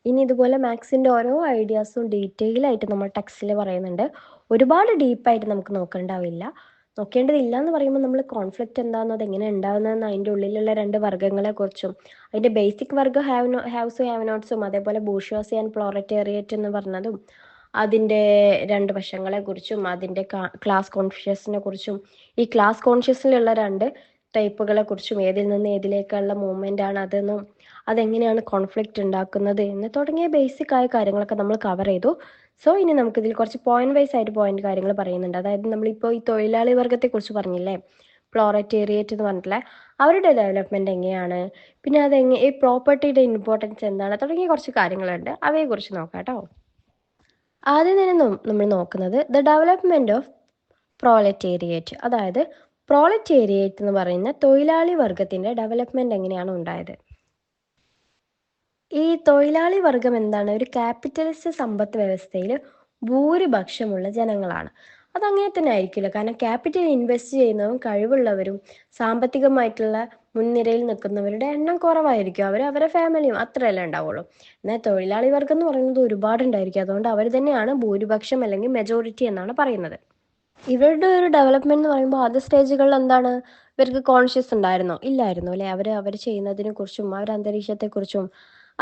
ഇനി ഇതുപോലെ മാത്സിൻ്റെ ഓരോ ഐഡിയാസും ഡീറ്റെയിൽ ആയിട്ട് നമ്മൾ ടെക്സ്റ്റിൽ പറയുന്നുണ്ട്. ഒരുപാട് ഡീപ്പായിട്ട് നമുക്ക് നോക്കേണ്ടാവില്ല. നോക്കേണ്ടതില്ല എന്ന് പറയുമ്പോൾ നമ്മൾ കോൺഫ്ലിക്റ്റ് എന്താണെന്നോ അതെങ്ങനെ ഉണ്ടാകുന്നതെന്ന് അതിൻ്റെ ഉള്ളിലുള്ള രണ്ട് വർഗ്ഗങ്ങളെക്കുറിച്ചും അതിൻ്റെ ബേസിക് വർഗ്ഗം ഹാവ്സും ഹാവ് നോട്ട്സും അതേപോലെ ബൂർഷ്വാസി ആൻഡ് പ്ലോററ്റേറിയറ്റ് എന്ന് പറഞ്ഞതും അതിൻ്റെ രണ്ട് വശങ്ങളെക്കുറിച്ചും അതിൻ്റെ ക്ലാസ് കോൺഷ്യസിനെ കുറിച്ചും ഈ ക്ലാസ് കോൺഷ്യസിലുള്ള രണ്ട് ടൈപ്പുകളെക്കുറിച്ചും ഏതിൽ നിന്ന് ഏതിലേക്കുള്ള മൂവ്മെൻ്റ് ആണ് അതെന്നും അതെങ്ങനെയാണ് കോൺഫ്ലിക്റ്റ് ഉണ്ടാക്കുന്നത് എന്ന് തുടങ്ങിയ ബേസിക് ആയ കാര്യങ്ങളൊക്കെ നമ്മൾ കവർ ചെയ്തു. സോ ഇനി നമുക്കിതിൽ കുറച്ച് പോയിന്റ് വൈസ് ആയിട്ട് പോയിന്റ് കാര്യങ്ങൾ പറയുന്നുണ്ട്. അതായത് നമ്മളിപ്പോൾ ഈ തൊഴിലാളി വർഗത്തെക്കുറിച്ച് പറഞ്ഞില്ലേ, പ്ലോററ്റേറിയറ്റ് എന്ന് പറഞ്ഞിട്ടുള്ള അവരുടെ ഡെവലപ്മെൻറ്റ് എങ്ങനെയാണ്, പിന്നെ ഈ പ്രോപ്പർട്ടിയുടെ ഇമ്പോർട്ടൻസ് എന്താണ് തുടങ്ങിയ കുറച്ച് കാര്യങ്ങളുണ്ട്. അവയെക്കുറിച്ച് നോക്കാം കേട്ടോ. ആദ്യം തന്നെ നമ്മൾ നോക്കുന്നത് ദ ഡെവലപ്മെൻറ്റ് ഓഫ് പ്രോലറ്റേറിയറ്റ്, അതായത് പ്രോലറ്റേറിയറ്റ് എന്ന് പറയുന്ന തൊഴിലാളി വർഗത്തിൻ്റെ ഡെവലപ്മെൻറ്റ് എങ്ങനെയാണ് ഉണ്ടായത്. ഈ തൊഴിലാളി വർഗം എന്താണ്? ഒരു ക്യാപിറ്റലിസ്റ്റ് സമ്പദ് വ്യവസ്ഥയിൽ ഭൂരിപക്ഷമുള്ള ജനങ്ങളാണ്. അതങ്ങനെ തന്നെ ആയിരിക്കില്ല. കാരണം ക്യാപിറ്റൽ ഇൻവെസ്റ്റ് ചെയ്യുന്നതും കഴിവുള്ളവരും സാമ്പത്തികമായിട്ടുള്ള മുൻനിരയിൽ നിൽക്കുന്നവരുടെ എണ്ണം കുറവായിരിക്കും. അവരെ ഫാമിലിയും അത്രയല്ലേ ഉണ്ടാവുള്ളൂ. എന്നാൽ തൊഴിലാളി വർഗം എന്ന് പറയുന്നത് ഒരുപാടുണ്ടായിരിക്കും. അതുകൊണ്ട് അവർ തന്നെയാണ് ഭൂരിപക്ഷം അല്ലെങ്കിൽ മെജോറിറ്റി എന്നാണ് പറയുന്നത്. ഇവരുടെ ഒരു ഡെവലപ്മെന്റ് എന്ന് പറയുമ്പോൾ ആദ്യ സ്റ്റേജുകളിൽ എന്താണ്, ഇവർക്ക് കോൺഷ്യസ് ഉണ്ടായിരുന്നോ? ഇല്ലായിരുന്നു അല്ലേ. അവർ ചെയ്യുന്നതിനെ കുറിച്ചും അവരുടെ അന്തരീക്ഷത്തെക്കുറിച്ചും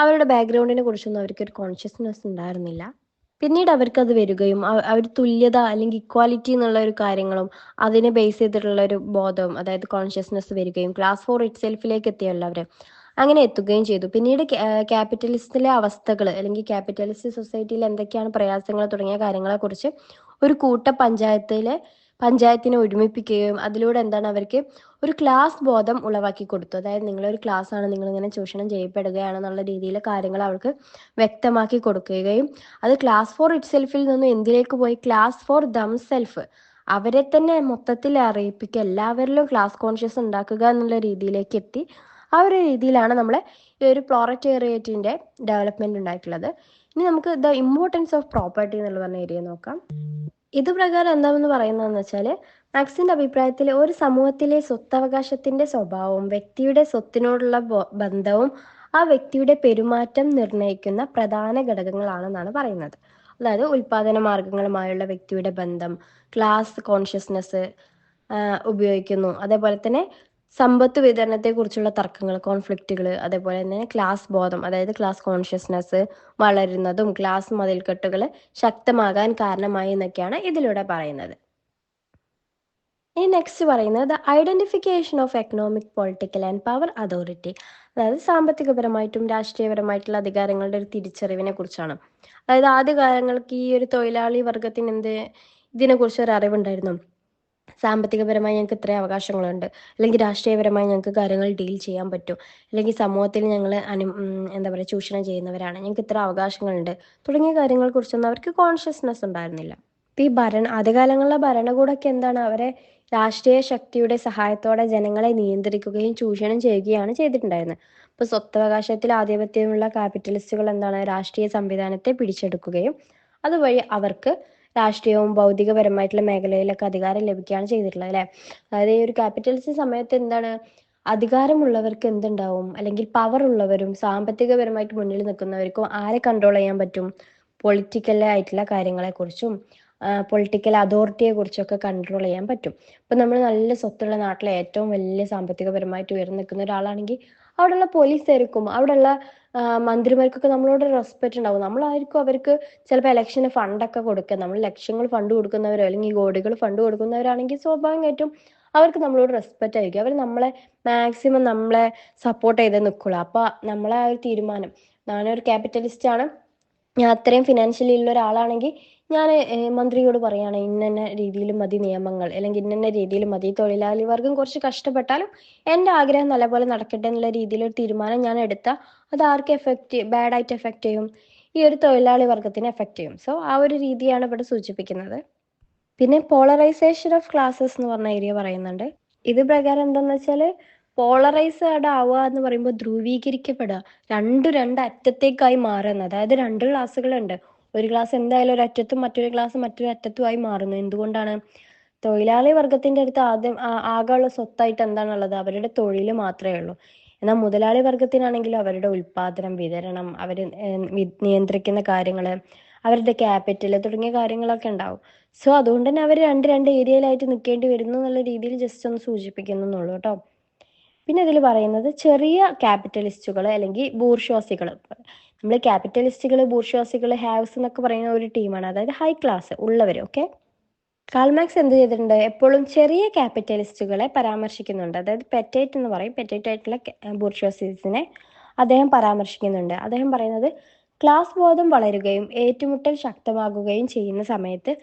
അവരുടെ ബാക്ക്ഗ്രൗണ്ടിനെ കുറിച്ചൊന്നും അവർക്കൊരു കോൺഷ്യസ്നെസ് ഉണ്ടായിരുന്നില്ല. പിന്നീട് അവർക്കത് വരികയും അവർ തുല്യത അല്ലെങ്കിൽ ഇക്വാലിറ്റി എന്നുള്ള ഒരു കാര്യങ്ങളും അതിനെ ബേസ് ചെയ്തിട്ടുള്ള ഒരു ബോധവും അതായത് കോൺഷ്യസ്നെസ് വരികയും ക്ലാസ് ഫോർ ഇറ്റ് സെൽഫിലേക്ക് എത്തിയല്ലോ അവർ അങ്ങനെ എത്തുകയും ചെയ്തു. പിന്നീട് ക്യാപിറ്റലിസ്റ്റിലെ അവസ്ഥകൾ അല്ലെങ്കിൽ ക്യാപിറ്റലിസ്റ്റ് സൊസൈറ്റിയിൽ എന്തൊക്കെയാണ് പ്രയാസങ്ങൾ തുടങ്ങിയ കാര്യങ്ങളെക്കുറിച്ച് ഒരു പഞ്ചായത്തിനെ ഒരുമിപ്പിക്കുകയും അതിലൂടെ എന്താണ് അവർക്ക് ഒരു ക്ലാസ് ബോധം ഉളവാക്കി കൊടുത്തു. അതായത് നിങ്ങളൊരു ക്ലാസ് ആണ്, നിങ്ങളിങ്ങനെ ചൂഷണം ചെയ്യപ്പെടുകയാണെന്നുള്ള രീതിയിൽ കാര്യങ്ങൾ അവർക്ക് വ്യക്തമാക്കി കൊടുക്കുകയും അത് ക്ലാസ് ഫോർ ഇറ്റ് സെൽഫിൽ നിന്നും എന്തിലേക്ക് പോയി, ക്ലാസ് ഫോർ ദം സെൽഫ്, അവരെ തന്നെ മൊത്തത്തിൽ അറിയിപ്പിക്കുക, എല്ലാവരിലും ക്ലാസ് കോൺഷ്യസ് ഉണ്ടാക്കുക എന്നുള്ള രീതിയിലേക്ക് എത്തി. ആ ഒരു രീതിയിലാണ് നമ്മളെ ഈ ഒരു പ്ലോററ്റേറിയറ്റിൻ്റെ ഡെവലപ്മെൻറ്റ് ഉണ്ടായിട്ടുള്ളത്. ഇനി നമുക്ക് ദ ഇമ്പോർട്ടൻസ് ഓഫ് പ്രോപ്പർട്ടി എന്നുള്ള പറഞ്ഞ ഏരിയ നോക്കാം. ഇത് പ്രകാരം എന്താണെന്ന് പറയുന്നതെന്ന് വെച്ചാൽ മാക്സിൻ്റെ അഭിപ്രായത്തിൽ ഒരു സമൂഹത്തിലെ സ്വത്തവകാശത്തിൻ്റെ സ്വഭാവവും വ്യക്തിയുടെ സ്വത്തിനോടുള്ള ബന്ധവും ആ വ്യക്തിയുടെ പെരുമാറ്റം നിർണ്ണയിക്കുന്ന പ്രധാന ഘടകങ്ങളാണെന്നാണ് പറയുന്നത്. അതായത് ഉൽപാദന മാർഗങ്ങളുമായുള്ള വ്യക്തിയുടെ ബന്ധം, ക്ലാസ് കോൺഷ്യസ്നെസ് ഉപയോഗിക്കുന്നു. അതേപോലെ തന്നെ സമ്പത്ത് വിതരണത്തെക്കുറിച്ചുള്ള തർക്കങ്ങൾ, കോൺഫ്ലിക്റ്റുകൾ, അതേപോലെ തന്നെ ക്ലാസ് ബോധം അതായത് ക്ലാസ് കോൺഷ്യസ്നെസ് വളരുന്നതും ക്ലാസ് മതിൽക്കെട്ടുകൾ ശക്തമാകാൻ കാരണമായി എന്നൊക്കെയാണ് ഇതിലൂടെ പറയുന്നത്. ഇനി നെക്സ്റ്റ് പറയുന്നത് the identification of economic, political and power authority, അതായത് സാമ്പത്തികപരമായിട്ടും രാഷ്ട്രീയപരമായിട്ടുള്ള അധികാരങ്ങളുടെ ഒരു തിരിച്ചറിവിനെ കുറിച്ചാണ്. അതായത് ആദ്യകാലങ്ങൾക്ക് ഈ ഒരു തൊഴിലാളി വർഗത്തിന് ഇതിനെക്കുറിച്ച് ഒരു അറിവുണ്ടായിരുന്നു. സാമ്പത്തികപരമായി ഞങ്ങൾക്ക് ഇത്രയും അവകാശങ്ങളുണ്ട്, അല്ലെങ്കിൽ രാഷ്ട്രീയപരമായി ഞങ്ങൾക്ക് കാര്യങ്ങൾ ഡീൽ ചെയ്യാൻ പറ്റും, അല്ലെങ്കിൽ സമൂഹത്തിൽ ഞങ്ങൾ എന്താ പറയുക ചൂഷണം ചെയ്യുന്നവരാണ്, ഞങ്ങൾക്ക് ഇത്ര അവകാശങ്ങളുണ്ട് തുടങ്ങിയ കാര്യങ്ങളെക്കുറിച്ചൊന്നും അവർക്ക് കോൺഷ്യസ്നെസ് ഉണ്ടായിരുന്നില്ല. ഇപ്പം ഈ ആദ്യകാലങ്ങളിലെ ഭരണകൂടമൊക്കെ എന്താണ്, അവരെ രാഷ്ട്രീയ ശക്തിയുടെ സഹായത്തോടെ ജനങ്ങളെ നിയന്ത്രിക്കുകയും ചൂഷണം ചെയ്യുകയാണ് ചെയ്തിട്ടുണ്ടായിരുന്നത്. ഇപ്പോൾ സ്വത്തവകാശത്തിൽ ആധിപത്യമുള്ള ക്യാപിറ്റലിസ്റ്റുകൾ എന്താണ്, രാഷ്ട്രീയ സംവിധാനത്തെ പിടിച്ചെടുക്കുകയും അതുവഴി അവർക്ക് രാഷ്ട്രീയവും ഭൗതികപരമായിട്ടുള്ള മേഖലയിലൊക്കെ അധികാരം ലഭിക്കുകയാണ് ചെയ്തിട്ടുള്ളത് അല്ലേ. അതായത് ഈ ഒരു ക്യാപിറ്റലിസ്റ്റ് സമയത്ത് എന്താണ്, അധികാരമുള്ളവർക്ക് എന്തുണ്ടാവും, അല്ലെങ്കിൽ പവർ ഉള്ളവരും സാമ്പത്തികപരമായിട്ട് മുന്നിൽ നിൽക്കുന്നവർക്കും ആരെ കൺട്രോൾ ചെയ്യാൻ പറ്റും, പൊളിറ്റിക്കലായിട്ടുള്ള കാര്യങ്ങളെക്കുറിച്ചും പൊളിറ്റിക്കൽ അതോറിറ്റിയെ കുറിച്ചൊക്കെ കൺട്രോൾ ചെയ്യാൻ പറ്റും. ഇപ്പം നമ്മൾ നല്ല സ്വത്തുള്ള നാട്ടിലെ ഏറ്റവും വലിയ സാമ്പത്തികപരമായിട്ട് ഉയർന്നു നിൽക്കുന്ന ഒരാളാണെങ്കിൽ അവിടെയുള്ള പോലീസുകാർക്കും അവിടെയുള്ള മന്ത്രിമാർക്കൊക്കെ നമ്മളോട് റെസ്പെക്റ്റ് ഉണ്ടാവും. നമ്മളായിരിക്കും അവർക്ക് ചിലപ്പോൾ ഇലക്ഷന് ഫണ്ടൊക്കെ കൊടുക്കുക. നമ്മൾ ലക്ഷങ്ങൾ ഫണ്ട് കൊടുക്കുന്നവരോ അല്ലെങ്കിൽ കോടികൾ ഫണ്ട് കൊടുക്കുന്നവരാണെങ്കിൽ സ്വാഭാവികമായിട്ടും അവർക്ക് നമ്മളോട് റെസ്പെക്റ്റ് ആയിരിക്കും. അവർ മാക്സിമം നമ്മളെ സപ്പോർട്ട് ചെയ്ത് നിൽക്കുള്ളൂ. അപ്പോൾ നമ്മളെ ആ ഒരു തീരുമാനം, ഞാനൊരു ക്യാപിറ്റലിസ്റ്റ് ആണ്, ഞാൻ അത്രയും ഫിനാൻഷ്യലി ഉള്ള ഒരാളാണെങ്കിൽ ഞാൻ മന്ത്രിയോട് പറയുകയാണ് ഇന്ന രീതിയിൽ മതി നിയമങ്ങൾ, അല്ലെങ്കിൽ ഇന്ന രീതിയിൽ മതി, തൊഴിലാളി വർഗം കുറച്ച് കഷ്ടപ്പെട്ടാലും എൻ്റെ ആഗ്രഹം നല്ലപോലെ നടക്കട്ടെ എന്നുള്ള രീതിയിലൊരു തീരുമാനം ഞാൻ എടുത്താൽ അത് ആർക്ക് ബാഡായിട്ട് എഫക്റ്റ് ചെയ്യും, ഈ ഒരു തൊഴിലാളി വർഗത്തിന് എഫക്റ്റ് ചെയ്യും. സോ ആ ഒരു രീതിയാണ് ഇവിടെ സൂചിപ്പിക്കുന്നത്. പിന്നെ പോളറൈസേഷൻ ഓഫ് ക്ലാസ്സസ് എന്ന് പറഞ്ഞ ഏരിയ പറയുന്നുണ്ട്. ഇത് പ്രകാരം എന്താണെന്ന് വെച്ചാൽ പോളറൈസ്ഡ് ആവുക എന്ന് പറയുമ്പോൾ ധ്രുവീകരിക്കപ്പെടുക, രണ്ട് അറ്റത്തേക്കായി മാറുന്നത്. അതായത് രണ്ട് ക്ലാസ്സുകളുണ്ട്, ഒരു ക്ലാസ് എന്തായാലും ഒരു അറ്റത്തും മറ്റൊരു ക്ലാസ് മറ്റൊരു അറ്റത്തുമായി മാറുന്നു. എന്തുകൊണ്ടാണ്? തൊഴിലാളി വർഗത്തിൻ്റെ അടുത്ത് ആകെയുള്ള സ്വത്തായിട്ട് എന്താണുള്ളത്, അവരുടെ തൊഴിൽ മാത്രമേ ഉള്ളൂ. എന്നാൽ മുതലാളി വർഗത്തിനാണെങ്കിലും അവരുടെ ഉൽപാദനം, വിതരണം, അവർ നിയന്ത്രിക്കുന്ന കാര്യങ്ങൾ, അവരുടെ ക്യാപിറ്റൽ തുടങ്ങിയ കാര്യങ്ങളൊക്കെ ഉണ്ടാവും. സോ അതുകൊണ്ട് തന്നെ അവർ രണ്ട് ഏരിയയിലായിട്ട് നിൽക്കേണ്ടി വരുന്നു എന്നുള്ള രീതിയിൽ ജസ്റ്റ് ഒന്ന് സൂചിപ്പിക്കുന്നുള്ളൂ കേട്ടോ. പിന്നെ ഇതിൽ പറയുന്നത് ചെറിയ ക്യാപിറ്റലിസ്റ്റുകൾ അല്ലെങ്കിൽ ബൂർഷ്വാസികൾ. നമ്മൾ ക്യാപിറ്റലിസ്റ്റുകൾ, ബൂർഷ്വാസികൾ, ഹാവ്സ് എന്നൊക്കെ പറയുന്ന ഒരു ടീമാണ്, അതായത് ഹൈ ക്ലാസ് ഉള്ളവർ. ഓക്കെ, കാൾമാക്സ് എന്ത് ചെയ്തിട്ടുണ്ട്, എപ്പോഴും ചെറിയ ക്യാപിറ്റലിസ്റ്റുകളെ പരാമർശിക്കുന്നുണ്ട്. അതായത് പെറ്റൈറ്റ് എന്ന് പറയും, പെറ്റൈറ്റ് ആയിട്ടുള്ള ബൂർഷ്വാസീസിനെ അദ്ദേഹം പരാമർശിക്കുന്നുണ്ട്. അദ്ദേഹം പറയുന്നത് ക്ലാസ് ബോധം വളരുകയും ഏറ്റുമുട്ടൽ ശക്തമാകുകയും ചെയ്യുന്ന സമയത്ത്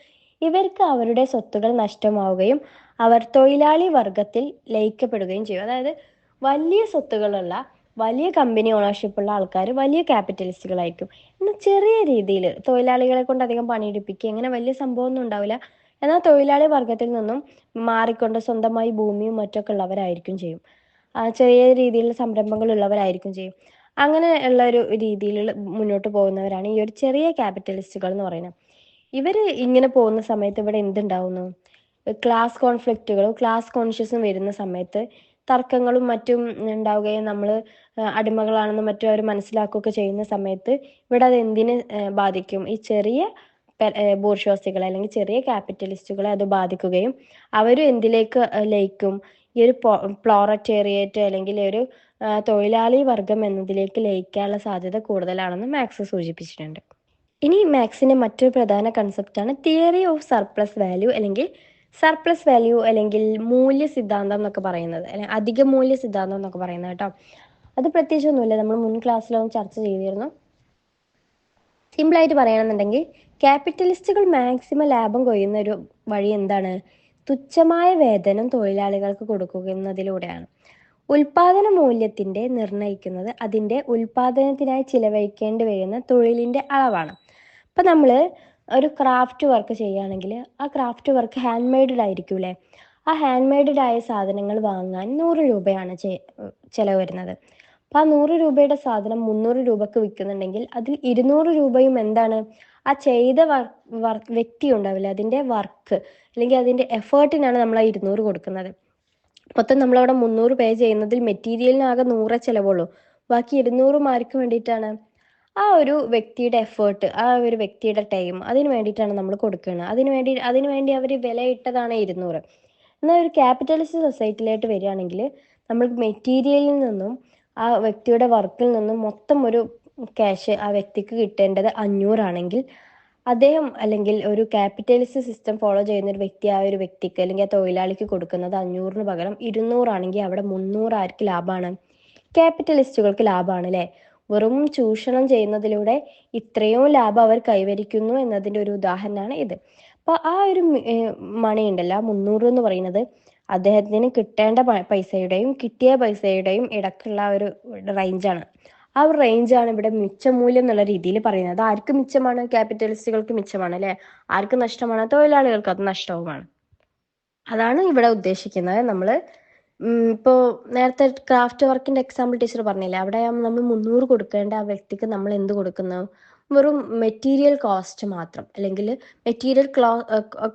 ഇവർക്ക് അവരുടെ സ്വത്തുകൾ നഷ്ടമാവുകയും അവർ തൊഴിലാളി വർഗത്തിൽ ലയിക്കപ്പെടുകയും ചെയ്യും. അതായത് വലിയ സ്വത്തുകളുള്ള, വലിയ കമ്പനി ഓണർഷിപ്പുള്ള ആൾക്കാർ വലിയ ക്യാപിറ്റലിസ്റ്റുകളായിരിക്കും. എന്നാൽ ചെറിയ രീതിയിൽ തൊഴിലാളികളെ കൊണ്ട് അധികം പണിയെടുപ്പിക്കുക, അങ്ങനെ വലിയ സംഭവമൊന്നും ഉണ്ടാവില്ല. എന്നാൽ തൊഴിലാളി വർഗത്തിൽ നിന്നും മാറിക്കൊണ്ട് സ്വന്തമായി ഭൂമിയും മറ്റൊക്കെ ഉള്ളവരായിരിക്കും ചെയ്യും. ചെറിയ രീതിയിലുള്ള സംരംഭങ്ങൾ ഉള്ളവരായിരിക്കും ചെയ്യും. അങ്ങനെ ഉള്ള ഒരു രീതിയിൽ മുന്നോട്ട് പോകുന്നവരാണ് ഈ ഒരു ചെറിയ ക്യാപിറ്റലിസ്റ്റുകൾ എന്ന് പറയുന്നത്. ഇവർ ഇങ്ങനെ പോകുന്ന സമയത്ത് ഇവിടെ എന്തുണ്ടാവുന്നു, ക്ലാസ് കോൺഫ്ലിക്റ്റുകളും ക്ലാസ് കോൺഷ്യസും വരുന്ന സമയത്ത് തർക്കങ്ങളും മറ്റും ഉണ്ടാവുകയും നമ്മൾ അടിമകളാണെന്ന് മറ്റും അവർ മനസ്സിലാക്കുകയൊക്കെ ചെയ്യുന്ന സമയത്ത് ഇവിടെ അത് എന്തിനെ ബാധിക്കും, ഈ ചെറിയ ബൂർഷ്വാസികളെ അല്ലെങ്കിൽ ചെറിയ ക്യാപിറ്റലിസ്റ്റുകളെ അത് ബാധിക്കുകയും അവരും എന്തിലേക്ക് ലയിക്കും, ഈ ഒരു പ്ലോററ്റേറിയറ്റ് അല്ലെങ്കിൽ ഒരു തൊഴിലാളി വർഗം എന്നതിലേക്ക് ലയിക്കാനുള്ള സാധ്യത കൂടുതലാണെന്ന് മാക്സ് സൂചിപ്പിച്ചിട്ടുണ്ട്. ഇനി മാക്സിന്റെ മറ്റൊരു പ്രധാന കൺസെപ്റ്റാണ് തിയറി ഓഫ് സർപ്ലസ് വാല്യൂ അല്ലെങ്കിൽ സർപ്ലസ് വാല്യൂ അല്ലെങ്കിൽ മൂല്യ സിദ്ധാന്തം എന്നൊക്കെ പറയുന്നത്, അല്ലെങ്കിൽ അധിക മൂല്യ സിദ്ധാന്തം എന്നൊക്കെ പറയുന്നത് കേട്ടോ. അത് പ്രത്യേകിച്ചൊന്നുമില്ല, നമ്മൾ മുൻ ക്ലാസ്സിലൊന്നും ചർച്ച ചെയ്തിരുന്നു. സിമ്പിളായിട്ട് പറയുകയാണെന്നുണ്ടെങ്കിൽ ക്യാപിറ്റലിസ്റ്റുകൾ മാക്സിമം ലാഭം കൊയ്യുന്ന ഒരു വഴി എന്താണ്, തുച്ഛമായ വേതനം തൊഴിലാളികൾക്ക് കൊടുക്കുന്നതിലൂടെയാണ്. ഉൽപാദന മൂല്യത്തിന്റെ നിർണ്ണയിക്കുന്നത് അതിന്റെ ഉൽപാദനത്തിനായി ചിലവഴിക്കേണ്ടി വരുന്ന തൊഴിലിന്റെ അളവാണ്. ഇപ്പം നമ്മൾ ഒരു ക്രാഫ്റ്റ് വർക്ക് ചെയ്യുകയാണെങ്കിൽ ആ ക്രാഫ്റ്റ് വർക്ക് ഹാൻഡ് മെയ്ഡഡ് ആയിരിക്കൂലേ, ആ ഹാൻഡ് മെയ്ഡഡ് ആയ സാധനങ്ങൾ വാങ്ങാൻ 100 രൂപയാണ് ചിലവ് വരുന്നത്. അപ്പം ആ 100 രൂപയുടെ സാധനം 300 രൂപക്ക് വിൽക്കുന്നുണ്ടെങ്കിൽ അതിൽ 200 രൂപയും എന്താണ്, ആ ചെയ്ത വ്യക്തി ഉണ്ടാവില്ല അതിൻ്റെ വർക്ക് അല്ലെങ്കിൽ അതിൻ്റെ എഫേർട്ടിനാണ് നമ്മൾ ആ 200 കൊടുക്കുന്നത്. മൊത്തം നമ്മളവിടെ 300 പേ ചെയ്യുന്നതിൽ മെറ്റീരിയലിന് ആകെ 100 ചിലവുള്ളൂ, ബാക്കി 200 ആർക്ക് വേണ്ടിയിട്ടാണ്, ആ ഒരു വ്യക്തിയുടെ എഫേർട്ട്, ആ ഒരു വ്യക്തിയുടെ ടൈം, അതിന് വേണ്ടിയിട്ടാണ് നമ്മൾ കൊടുക്കുന്നത്. അതിനുവേണ്ടി അവർ വിലയിട്ടതാണ് 200. എന്നാൽ ഒരു ക്യാപിറ്റലിസ്റ്റ് സൊസൈറ്റിയിലോട്ട് വരികയാണെങ്കിൽ നമ്മൾ മെറ്റീരിയലിൽ നിന്നും ആ വ്യക്തിയുടെ വർക്കിൽ നിന്നും മൊത്തം ഒരു ക്യാഷ് ആ വ്യക്തിക്ക് കിട്ടേണ്ടത് 500 ആണെങ്കിൽ അദ്ദേഹം അല്ലെങ്കിൽ ഒരു ക്യാപിറ്റലിസ്റ്റ് സിസ്റ്റം ഫോളോ ചെയ്യുന്ന ഒരു വ്യക്തി ആ ഒരു വ്യക്തിക്ക് അല്ലെങ്കിൽ ആ തൊഴിലാളിക്ക് കൊടുക്കുന്നത് 500 പകരം 200 ആണെങ്കിൽ അവിടെ 300 ആർക്ക് ലാഭമാണ്, ക്യാപിറ്റലിസ്റ്റുകൾക്ക് ലാഭമാണ് അല്ലേ. വെറും ചൂഷണം ചെയ്യുന്നതിലൂടെ ഇത്രയും ലാഭം അവർ കൈവരിക്കുന്നു എന്നതിൻ്റെ ഒരു ഉദാഹരണമാണ് ഇത്. അപ്പോൾ ആ ഒരു മണി ഉണ്ടല്ലോ, 300 എന്ന് പറയുന്നത് അദ്ദേഹത്തിന് കിട്ടേണ്ട പൈസയുടെയും കിട്ടിയ പൈസയുടെയും ഇടക്കുള്ള ഒരു റേഞ്ചാണ്. ആ ഒരു റേഞ്ചാണ് ഇവിടെ മിച്ചമൂല്യം എന്നുള്ള രീതിയിൽ പറയുന്നത്. അത് ആർക്ക് മിച്ചമാണ്, ക്യാപിറ്റലിസ്റ്റുകൾക്ക് മിച്ചമാണ് അല്ലേ. ആർക്ക് നഷ്ടമാണ്, തൊഴിലാളികൾക്ക് അത് നഷ്ടവുമാണ്. അതാണ് ഇവിടെ ഉദ്ദേശിക്കുന്നത്. നമ്മൾ ഇപ്പോൾ നേരത്തെ ക്രാഫ്റ്റ് വർക്കിന്റെ എക്സാമ്പിൾ ടീച്ചർ പറഞ്ഞില്ലേ, അവിടെ നമ്മൾ 300 കൊടുക്കേണ്ട ആ വ്യക്തിക്ക് നമ്മൾ എന്ത് കൊടുക്കുന്നു, വെറും മെറ്റീരിയൽ കോസ്റ്റ് മാത്രം, അല്ലെങ്കിൽ മെറ്റീരിയൽ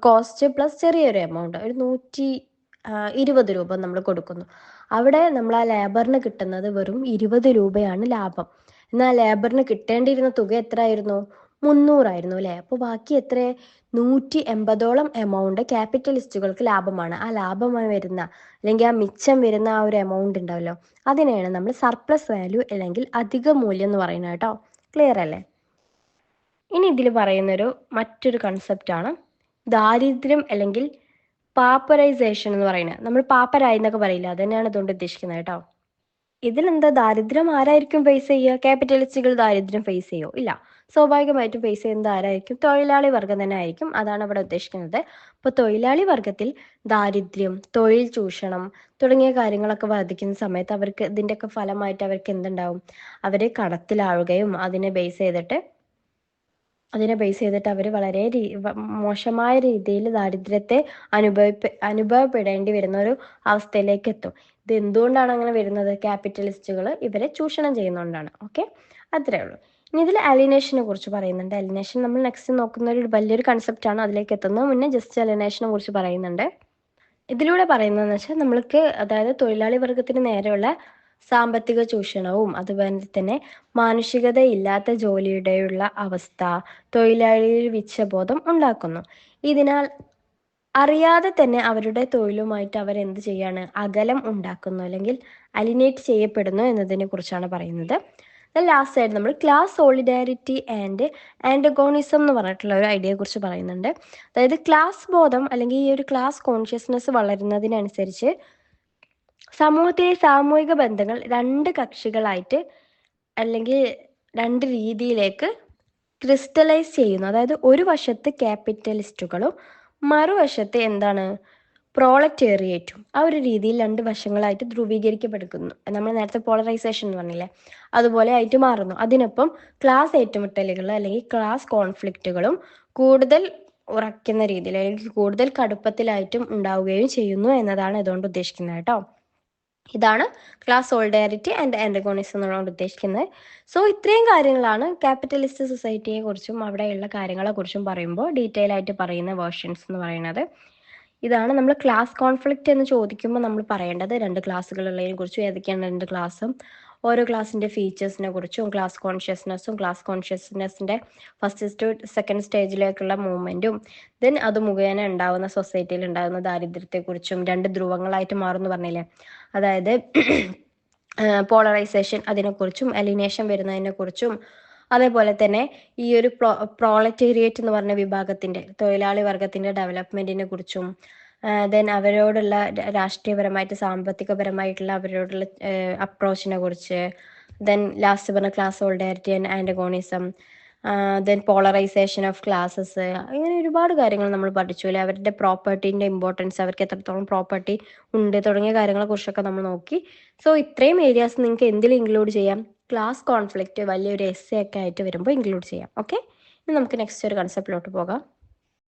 കോസ്റ്റ് പ്ലസ് ചെറിയൊരു എമൗണ്ട്, ഒരു 120 രൂപ നമ്മൾ കൊടുക്കുന്നു. അവിടെ നമ്മൾ ആ ലേബറിന് കിട്ടുന്നത് വെറും 20 രൂപയാണ് ലാഭം. എന്നാൽ ലേബറിന് കിട്ടേണ്ടിയിരുന്ന തുക എത്ര ആയിരുന്നു, 300 ആയിരുന്നു അല്ലേ. അപ്പോൾ ബാക്കി എത്ര, 180ഓളം എമൗണ്ട് ക്യാപിറ്റലിസ്റ്റുകൾക്ക് ലാഭമാണ്. ആ ലാഭമായി വരുന്ന അല്ലെങ്കിൽ ആ മിച്ചം വരുന്ന ആ ഒരു എമൗണ്ട് ഉണ്ടാവല്ലോ, അതിനെയാണ് നമ്മൾ സർപ്ലസ് വാല്യൂ അല്ലെങ്കിൽ അധിക മൂല്യം എന്ന് പറയുന്നത് കേട്ടോ. ക്ലിയർ അല്ലേ. ഇനി ഇതിൽ പറയുന്നൊരു മറ്റൊരു കൺസെപ്റ്റാണ് ദാരിദ്ര്യം അല്ലെങ്കിൽ പാപ്പറൈസേഷൻ എന്ന് പറയുന്നത്. നമ്മൾ പാപ്പരായി എന്നൊക്കെ പറയില്ല, അത് തന്നെയാണ് ഇതുകൊണ്ട് ഉദ്ദേശിക്കുന്നത് കേട്ടോ. ഇതിലെന്താ, ദാരിദ്ര്യം ആരായിരിക്കും ഫേസ് ചെയ്യുക, ക്യാപിറ്റലിസ്റ്റുകൾ ദാരിദ്ര്യം ഫേസ് ചെയ്യോ, ഇല്ല. സ്വാഭാവികമായിട്ടും ഫേസ് ചെയ്യുന്നത് ആരായിരിക്കും, തൊഴിലാളി വർഗം തന്നെ ആയിരിക്കും. അതാണ് ഇവിടെ ഉദ്ദേശിക്കുന്നത്. അപ്പോൾ തൊഴിലാളി വർഗത്തിൽ ദാരിദ്ര്യം, തൊഴിൽ ചൂഷണം തുടങ്ങിയ കാര്യങ്ങളൊക്കെ വർദ്ധിക്കുന്ന സമയത്ത് അവർക്ക് ഇതിൻ്റെയൊക്കെ ഫലമായിട്ട് അവർക്ക് എന്തുണ്ടാവും, അവർ കടത്തിലാവുകയും അതിനെ ബേസ് ചെയ്തിട്ട് അവർ വളരെ മോശമായ രീതിയിൽ ദാരിദ്ര്യത്തെ അനുഭവപ്പെടേണ്ടി വരുന്ന ഒരു അവസ്ഥയിലേക്ക് എത്തും. ഇത് എന്തുകൊണ്ടാണ് അങ്ങനെ വരുന്നത്, ക്യാപിറ്റലിസ്റ്റുകൾ ഇവരെ ചൂഷണം ചെയ്യുന്നതുകൊണ്ടാണ്. ഓക്കെ, അത്രേ ഉള്ളൂ. ഇനി ഇതിൽ അലിനേഷനെ കുറിച്ച് പറയുന്നുണ്ട്. അലിനേഷൻ നമ്മൾ നെക്സ്റ്റ് നോക്കുന്ന ഒരു വലിയൊരു കൺസെപ്റ്റാണ്. അതിലേക്ക് എത്തുന്നത് മുന്നേ ജസ്റ്റ് അലിനേഷനെ കുറിച്ച് പറയുന്നുണ്ട്. ഇതിലൂടെ പറയുന്നതെന്ന് വെച്ചാൽ നമ്മൾക്ക്, അതായത് തൊഴിലാളി വർഗത്തിന് നേരെയുള്ള സാമ്പത്തിക ചൂഷണവും അതുപോലെ തന്നെ മാനുഷികതയില്ലാത്ത ജോലിയുടെയുള്ള അവസ്ഥ തൊഴിലാളിയിൽ വിച്ഛബോധം ഉണ്ടാക്കുന്നു. ഇതിനാൽ അറിയാതെ തന്നെ അവരുടെ തൊഴിലുമായിട്ട് അവരെന്ത് ചെയ്യാണ്, അകലം ഉണ്ടാക്കുന്നു അല്ലെങ്കിൽ അലിനേറ്റ് ചെയ്യപ്പെടുന്നു എന്നതിനെ കുറിച്ചാണ് പറയുന്നത്. ലാസ്റ്റ് ആയിട്ട് നമ്മൾ ക്ലാസ് സോളിഡാരിറ്റി ആൻഡ് ആൻറ്റഗോണിസം എന്ന് പറഞ്ഞിട്ടുള്ള ഒരു ഐഡിയയെ കുറിച്ച് പറയുന്നുണ്ട്. അതായത് ക്ലാസ് ബോധം അല്ലെങ്കിൽ ഈ ഒരു ക്ലാസ് കോൺഷ്യസ്നെസ് വളരുന്നതിനനുസരിച്ച് സമൂഹത്തിലെ സാമൂഹിക ബന്ധങ്ങൾ രണ്ട് കക്ഷികളായിട്ട് അല്ലെങ്കിൽ രണ്ട് രീതിയിലേക്ക് ക്രിസ്റ്റലൈസ് ചെയ്യുന്നു. അതായത് ഒരു വശത്ത് ക്യാപിറ്റലിസ്റ്റുകളും മറുവശത്ത് എന്താണ്, പ്രോളറ്റേറിയറ്റും. ആ ഒരു രീതിയിൽ രണ്ട് വശങ്ങളായിട്ട് ധ്രുവീകരിക്കപ്പെടുന്നു. നമ്മൾ നേരത്തെ പോളറൈസേഷൻ എന്ന് പറഞ്ഞില്ലേ, അതുപോലെ ആയിട്ട് മാറുന്നു. അതിനൊപ്പം ക്ലാസ് ഏറ്റുമുട്ടലുകൾ അല്ലെങ്കിൽ ക്ലാസ് കോൺഫ്ലിക്റ്റുകളും കൂടുതൽ ഉറയ്ക്കുന്ന രീതിയിൽ അല്ലെങ്കിൽ കൂടുതൽ കടുപ്പത്തിലായിട്ടും ഉണ്ടാവുകയും ചെയ്യുന്നു എന്നതാണ് ഇതുകൊണ്ട് ഉദ്ദേശിക്കുന്നത് കേട്ടോ. ഇതാണ് ക്ലാസ് സോളിഡാരിറ്റി ആൻഡ് ആൻറ്റഗോണിസം എന്നുള്ളത് ഉദ്ദേശിക്കുന്നത്. സോ ഇത്രയും കാര്യങ്ങളാണ് ക്യാപിറ്റലിസ്റ്റ് സൊസൈറ്റിയെ കുറിച്ചും അവിടെയുള്ള കാര്യങ്ങളെ കുറിച്ചും പറയുമ്പോൾ ഡീറ്റെയിൽ ആയിട്ട് പറയുന്ന വേർഷൻസ് എന്ന് പറയുന്നത്. ഇതാണ് നമ്മൾ ക്ലാസ് കോൺഫ്ലിക്റ്റ് എന്ന് ചോദിക്കുമ്പോൾ നമ്മൾ പറയേണ്ടത് രണ്ട് ക്ലാസ്സുകളുള്ളതിനെ കുറിച്ചും ഏതൊക്കെയാണ് രണ്ട് ക്ലാസ്സും ഓരോ ക്ലാസ്സിൻ്റെ ഫീച്ചേഴ്സിനെ കുറിച്ചും ക്ലാസ് കോൺഷ്യസ്നെസ്സിൻ്റെ ഫസ്റ്റ് സെക്കൻഡ് സ്റ്റേജിലേക്കുള്ള മൂവ്മെൻറ്റും ദെൻ അത് മുഖേന ഉണ്ടാകുന്ന സൊസൈറ്റിയിൽ ഉണ്ടാകുന്ന ദാരിദ്ര്യത്തെക്കുറിച്ചും രണ്ട് ധ്രുവങ്ങളായിട്ട് മാറുമെന്ന് പറഞ്ഞില്ലേ, അതായത് പോളറൈസേഷൻ അതിനെക്കുറിച്ചും അലിനേഷൻ വരുന്നതിനെക്കുറിച്ചും അതേപോലെ തന്നെ ഈ ഒരു പ്രോളറ്റേറിയറ്റ് എന്ന് പറഞ്ഞ വിഭാഗത്തിൻ്റെ തൊഴിലാളി വർഗത്തിൻ്റെ ഡെവലപ്മെൻറ്റിനെ കുറിച്ചും ദെൻ അവരോടുള്ള രാഷ്ട്രീയപരമായിട്ട് സാമ്പത്തികപരമായിട്ടുള്ള അവരോടുള്ള അപ്രോച്ചിനെ കുറിച്ച്, ദെൻ ലാസ്റ്റ് പറഞ്ഞ class solidarity and antagonism, then polarisation of classes, ഇങ്ങനെ ഒരുപാട് കാര്യങ്ങൾ നമ്മൾ പഠിച്ചു അല്ലേ. അവരുടെ പ്രോപ്പർട്ടീൻ്റെ ഇമ്പോർട്ടൻസ്, അവർക്ക് എത്രത്തോളം പ്രോപ്പർട്ടി ഉണ്ട് തുടങ്ങിയ കാര്യങ്ങളെ കുറിച്ചൊക്കെ നമ്മൾ നോക്കി. സോ ഇത്രയും ഏരിയാസ് നിങ്ങൾക്ക് എന്തിൽ ഇൻക്ലൂഡ് ചെയ്യാം, ക്ലാസ് കോൺഫ്ലിക്റ്റ് വലിയൊരു എസ്സേ ഒക്കെ ആയിട്ട് വരുമ്പോൾ ഇൻക്ലൂഡ് ചെയ്യാം. ഓക്കെ, ഇനി നമുക്ക് നെക്സ്റ്റ് ഒരു കൺസെപ്റ്റിലോട്ട് പോകാം.